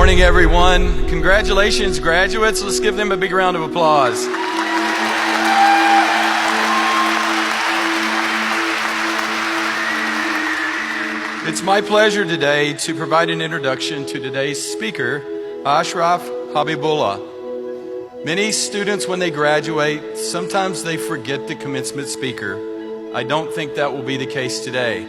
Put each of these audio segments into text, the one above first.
morning, everyone. Congratulations, graduates. Let's give them a big round of applause. It's my pleasure today to provide an introduction to today's speaker, Ashraf Habibullah. Many students, when they graduate, sometimes they forget the commencement speaker. I don't think that will be the case today.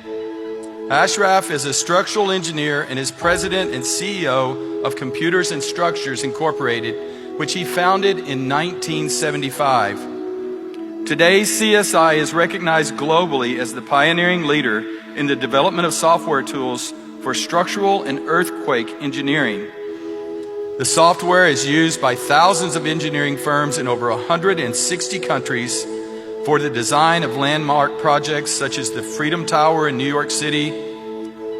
Ashraf is a structural engineer and is president and CEO of Computers and Structures Incorporated, which he founded in 1975. Today, CSI is recognized globally as the pioneering leader in the development of software tools for structural and earthquake engineering. The software is used by thousands of engineering firms in over 160 countries for the design of landmark projects such as the Freedom Tower in New York City,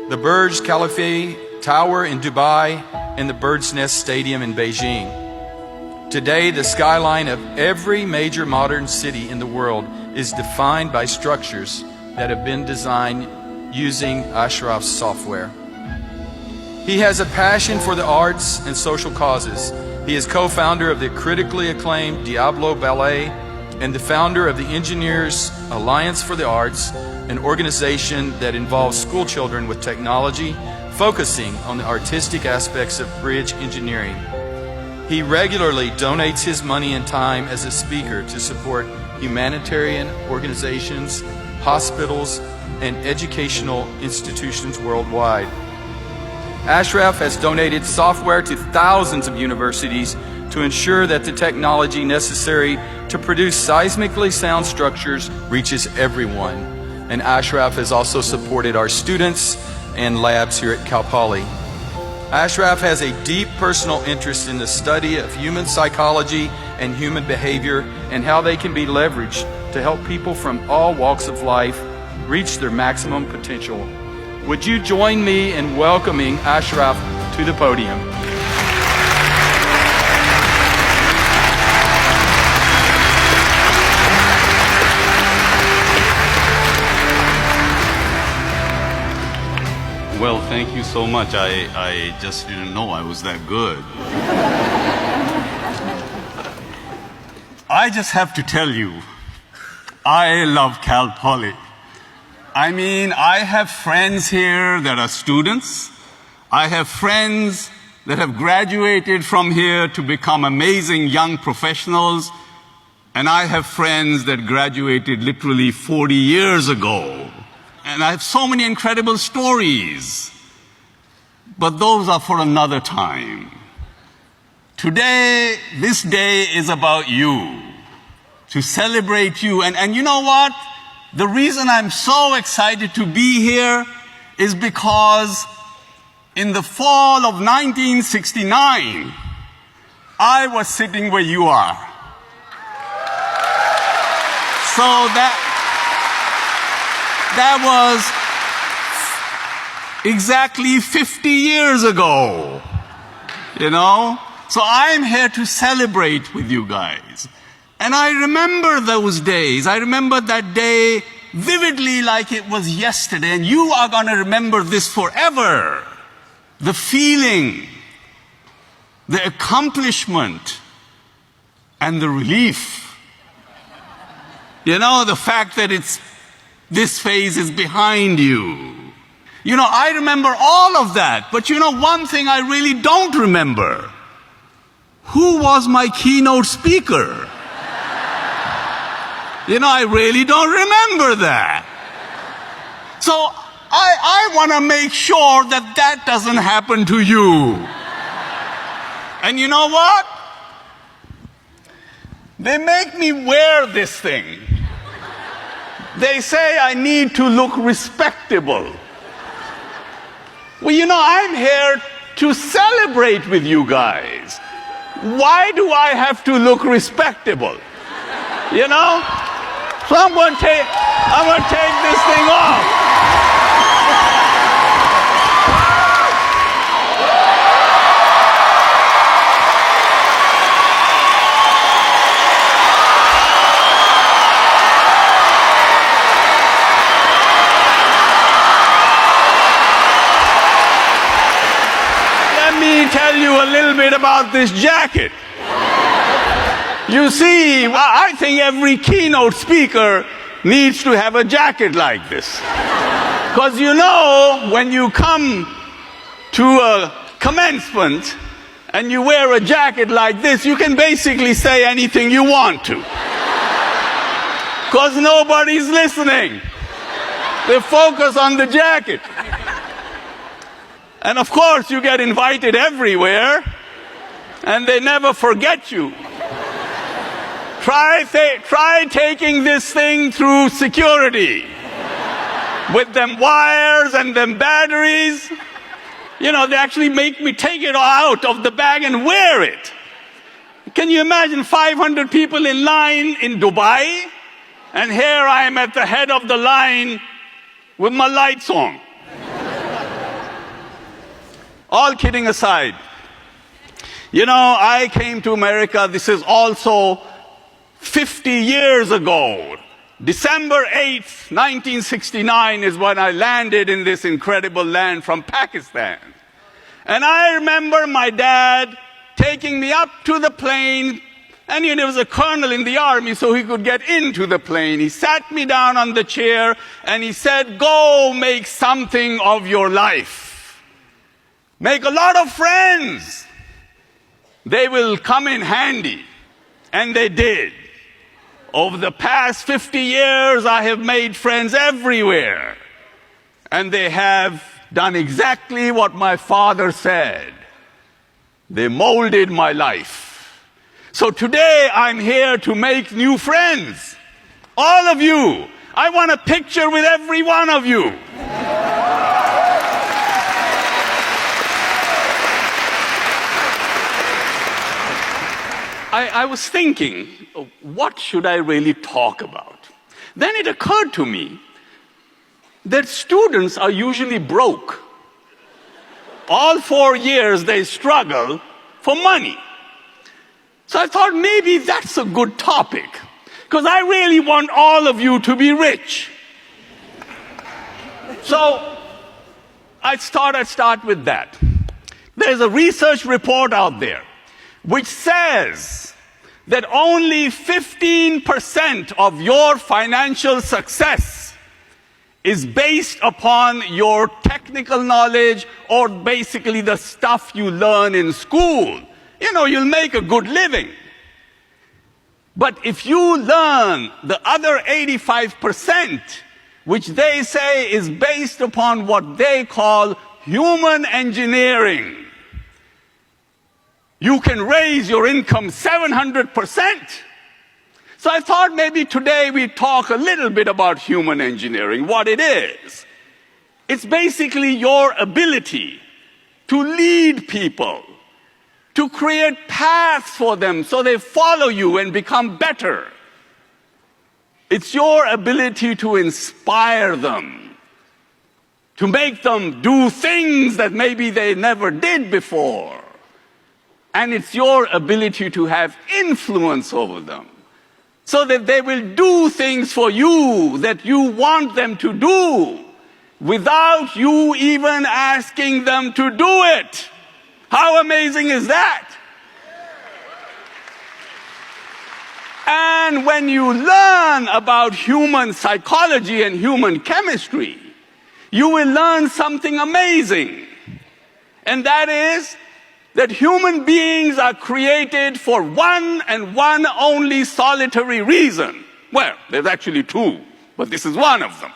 the Burj Khalifa Tower in Dubai, and the Bird's Nest Stadium in Beijing. Today, the skyline of every major modern city in the world is defined by structures that have been designed using Ashraf's software. He has a passion for the arts and social causes. He is co-founder of the critically acclaimed Diablo Ballet and the founder of the Engineers Alliance for the Arts, an organization that involves school children with technology, focusing on the artistic aspects of bridge engineering. He regularly donates his money and time as a speaker to support humanitarian organizations, hospitals, and educational institutions worldwide. Ashraf has donated software to thousands of universities to ensure that the technology necessary to produce seismically sound structures reaches everyone. And Ashraf has also supported our students and labs here at Cal Poly. Ashraf has a deep personal interest in the study of human psychology and human behavior and how they can be leveraged to help people from all walks of life reach their maximum potential. Would you join me in welcoming Ashraf to the podium? Well, thank you so much. I just didn't know I was that good. I just have to tell you, I love Cal Poly. I mean, I have friends here that are students. I have friends that have graduated from here to become amazing young professionals. And I have friends that graduated literally 40 years ago. And I have so many incredible stories. But those are for another time. Today, this day is about you, to celebrate you. And you know what? The reason I'm so excited to be here is because in the fall of 1969, I was sitting where you are. So that was exactly 50 years ago, you know? So I'm here to celebrate with you guys. And I remember those days. I remember that day vividly like it was yesterday. And you are going to remember this forever. The feeling, the accomplishment, and the relief. You know, the fact that this phase is behind you. You know, I remember all of that. But you know, one thing I really don't remember. Who was my keynote speaker? You know, I really don't remember that. So I want to make sure that that doesn't happen to you. And you know what? They make me wear this thing. They say I need to look respectable. Well, you know, I'm here to celebrate with you guys. Why do I have to look respectable? You know? So I'm going to take this thing off. Let me tell tell you a little bit about this jacket. You see, I think every keynote speaker needs to have a jacket like this. Because you know, when you come to a commencement and you wear a jacket like this, you can basically say anything you want to. Because nobody's listening. They focus on the jacket. And of course, you get invited everywhere, and they never forget you. Try taking this thing through security with them wires and them batteries. You know, they actually make me take it out of the bag and wear it. Can you imagine 500 people in line in Dubai? And here I am at the head of the line with my lights on. All kidding aside, you know, I came to America, this is also 50 years ago. December 8th, 1969 is when I landed in this incredible land from Pakistan. And I remember my dad taking me up to the plane, and he was a colonel in the army, so he could get into the plane. He sat me down on the chair, and he said, "Go make something of your life. Make a lot of friends. They will come in handy." And they did. Over the past 50 years, I have made friends everywhere. And they have done exactly what my father said. They molded my life. So today, I'm here to make new friends. All of you. I want a picture with every one of you. I was thinking, what should I really talk about? Then it occurred to me that students are usually broke. All 4 years they struggle for money. So I thought maybe that's a good topic, because I really want all of you to be rich. So I thought I'd start with that. There's a research report out there which says that only 15% of your financial success is based upon your technical knowledge or basically the stuff you learn in school. You know, you'll make a good living. But if you learn the other 85%, which they say is based upon what they call human engineering, you can raise your income 700%. So I thought maybe today we'd talk a little bit about human engineering, what it is. It's basically your ability to lead people, to create paths for them so they follow you and become better. It's your ability to inspire them, to make them do things that maybe they never did before. And it's your ability to have influence over them, so that they will do things for you that you want them to do, without you even asking them to do it. How amazing is that? And when you learn about human psychology and human chemistry, you will learn something amazing. And that is that human beings are created for one and one only solitary reason. Well, there's actually two, but this is one of them.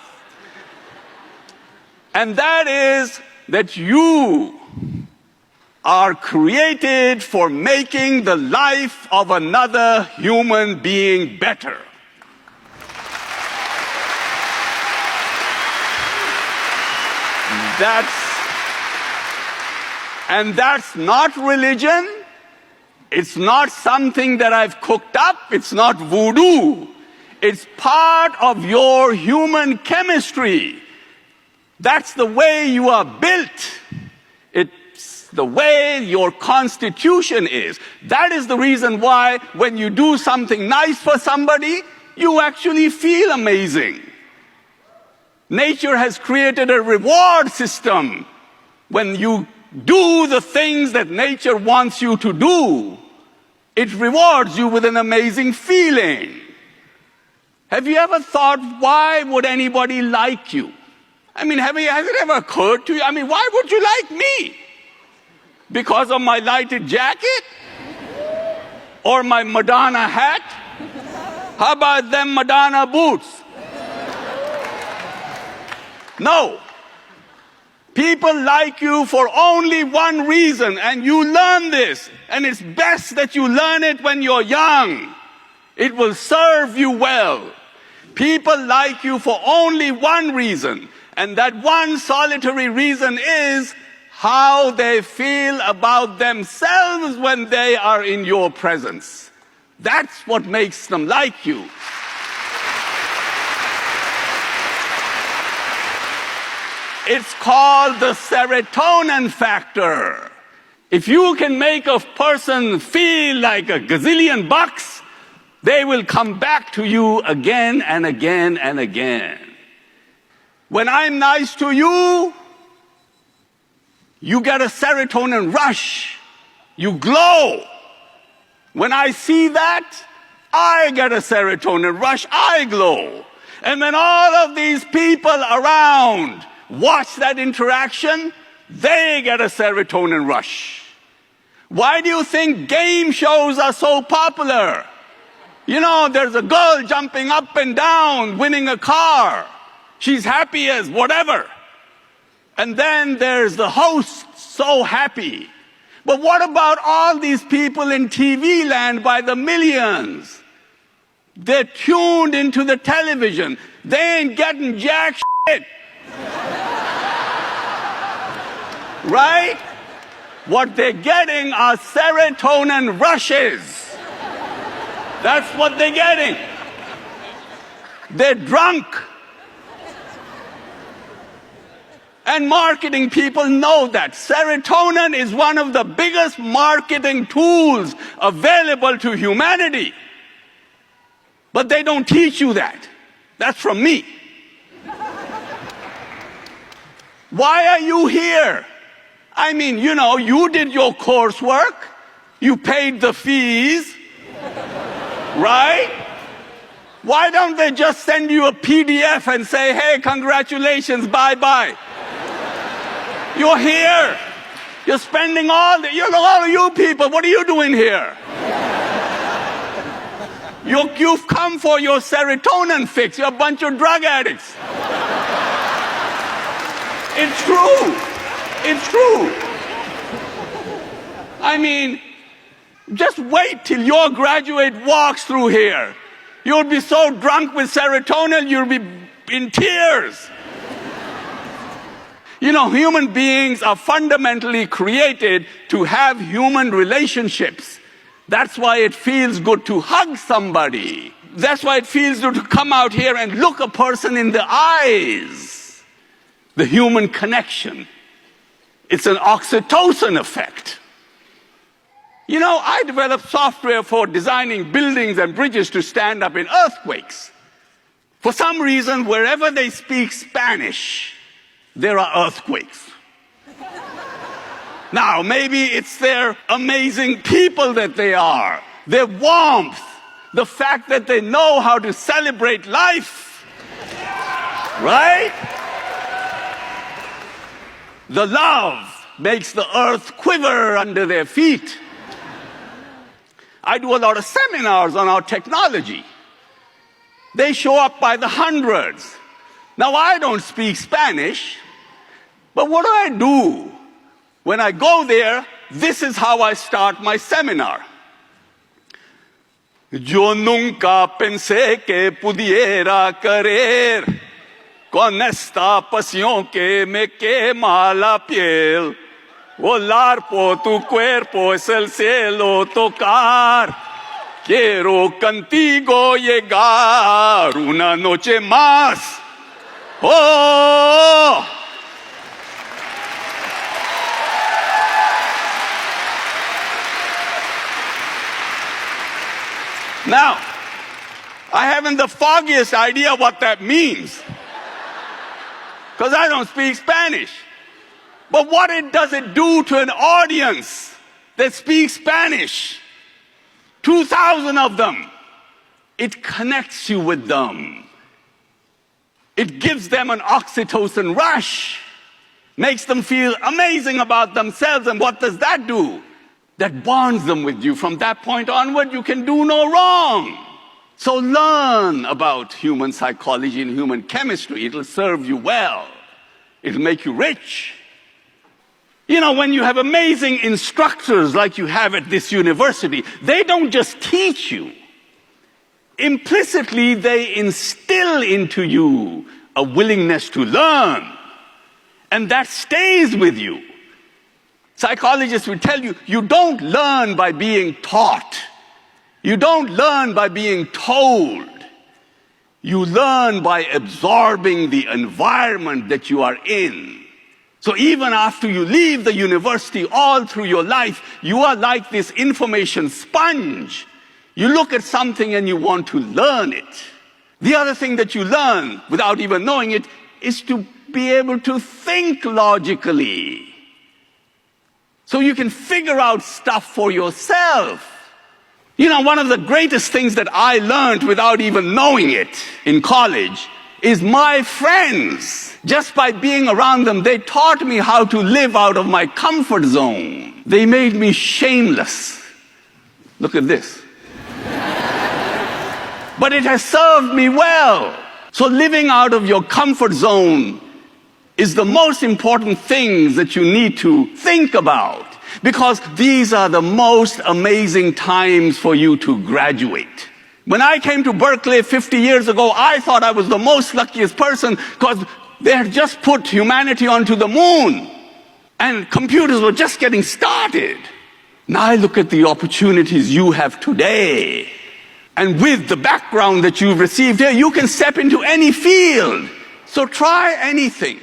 And that is that you are created for making the life of another human being better. That's not religion. It's not something that I've cooked up. It's not voodoo. It's part of your human chemistry. That's the way you are built. It's the way your constitution is. That is the reason why when you do something nice for somebody, you actually feel amazing. Nature has created a reward system when you do the things that nature wants you to do, it rewards you with an amazing feeling. Have you ever thought, why would anybody like you? I mean, has it ever occurred to you? I mean, why would you like me? Because of my lighted jacket? Or my Madonna hat? How about them Madonna boots? No. People like you for only one reason, and you learn this, and it's best that you learn it when you're young. It will serve you well. People like you for only one reason, and that one solitary reason is how they feel about themselves when they are in your presence. That's what makes them like you. It's called the serotonin factor. If you can make a person feel like a gazillion bucks, they will come back to you again and again and again. When I'm nice to you, you get a serotonin rush. You glow. When I see that, I get a serotonin rush. I glow. And when all of these people around watch that interaction, they get a serotonin rush. Why do you think game shows are so popular? You know, there's a girl jumping up and down, winning a car. She's happy as whatever. And then there's the host, so happy. But what about all these people in TV land by the millions? They're tuned into the television. They ain't getting jack shit. Right? What they're getting are serotonin rushes. That's what they're getting. They're drunk. And marketing people know that. Serotonin is one of the biggest marketing tools available to humanity. But they don't teach you that. That's from me. Why are you here? I mean, you know, you did your coursework. You paid the fees. Right? Why don't they just send you a PDF and say, hey, congratulations, bye-bye. You're here. You're spending all of you people, what are you doing here? You've come for your serotonin fix. You're a bunch of drug addicts. It's true. It's true. I mean, just wait till your graduate walks through here. You'll be so drunk with serotonin, you'll be in tears. You know, human beings are fundamentally created to have human relationships. That's why it feels good to hug somebody. That's why it feels good to come out here and look a person in the eyes. The human connection. It's an oxytocin effect. You know, I developed software for designing buildings and bridges to stand up in earthquakes. For some reason, wherever they speak Spanish, there are earthquakes. Now, maybe it's their amazing people that they are, their warmth, the fact that they know how to celebrate life. Right? The love makes the earth quiver under their feet. I do a lot of seminars on our technology. They show up by the hundreds. Now, I don't speak Spanish, but what do? When I go there, this is how I start my seminar. Yo nunca pensé que pudiera querer con esta pasión que me quema la piel. Volar por tu cuerpo es el cielo tocar. Quiero contigo llegar una noche más. Oh! Now, I haven't the foggiest idea what that means. Because I don't speak Spanish. But what does it do to an audience that speaks Spanish? 2,000 of them. It connects you with them. It gives them an oxytocin rush, makes them feel amazing about themselves. And what does that do? That bonds them with you. From that point onward, you can do no wrong. So learn about human psychology and human chemistry. It'll serve you well. It'll make you rich. You know, when you have amazing instructors like you have at this university, they don't just teach you. Implicitly, they instill into you a willingness to learn. And that stays with you. Psychologists will tell you, you don't learn by being taught. You don't learn by being told. You learn by absorbing the environment that you are in. So even after you leave the university, all through your life, you are like this information sponge. You look at something and you want to learn it. The other thing that you learn, without even knowing it, is to be able to think logically. So you can figure out stuff for yourself. You know, one of the greatest things that I learned without even knowing it in college is my friends. Just by being around them, they taught me how to live out of my comfort zone. They made me shameless. Look at this. But it has served me well. So living out of your comfort zone is the most important thing that you need to think about, because these are the most amazing times for you to graduate. When I came to Berkeley 50 years ago, I thought I was the most luckiest person because they had just put humanity onto the moon and computers were just getting started. Now I look at the opportunities you have today. And with the background that you've received here, you can step into any field. So try anything.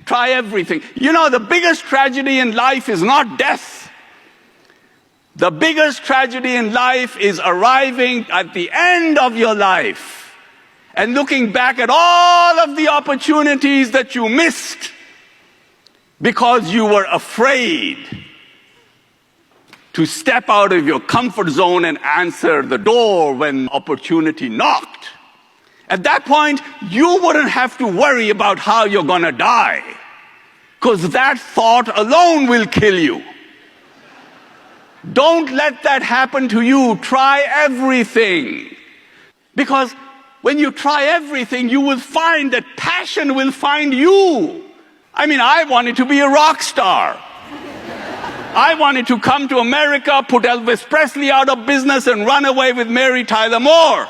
Try everything. You know, the biggest tragedy in life is not death. The biggest tragedy in life is arriving at the end of your life and looking back at all of the opportunities that you missed because you were afraid to step out of your comfort zone and answer the door when opportunity knocked. At that point, you wouldn't have to worry about how you're going to die, because that thought alone will kill you. Don't let that happen to you. Try everything. Because when you try everything, you will find that passion will find you. I mean, I wanted to be a rock star. I wanted to come to America, put Elvis Presley out of business, and run away with Mary Tyler Moore.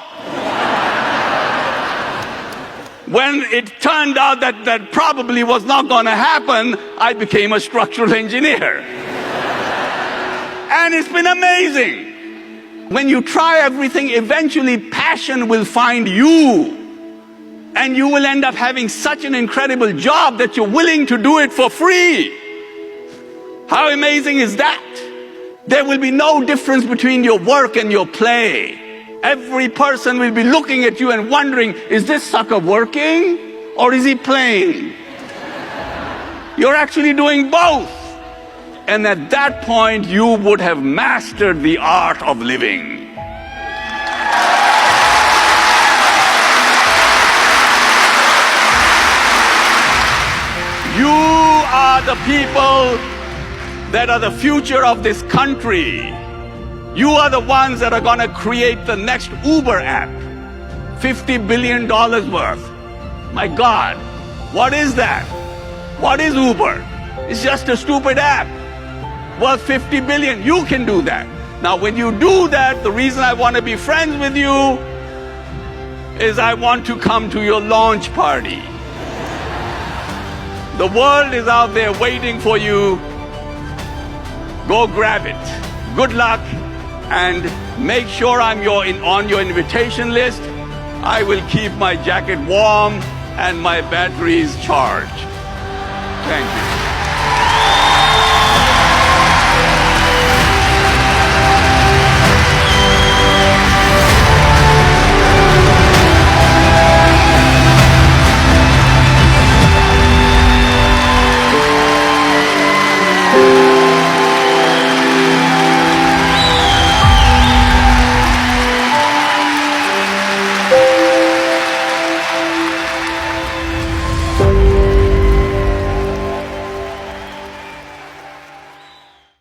When it turned out that that probably was not going to happen, I became a structural engineer. And it's been amazing. When you try everything, eventually passion will find you. And you will end up having such an incredible job that you're willing to do it for free. How amazing is that? There will be no difference between your work and your play. Every person will be looking at you and wondering, is this sucker working or is he playing? You're actually doing both. And at that point, you would have mastered the art of living. You are the people that are the future of this country. You are the ones that are going to create the next Uber app. $50 billion worth. My God, what is that? What is Uber? It's just a stupid app worth 50 billion. You can do that. Now, when you do that, the reason I want to be friends with you is I want to come to your launch party. The world is out there waiting for you. Go grab it. Good luck, and make sure I'm on your invitation list. I will keep my jacket warm and my batteries charged. Thank you.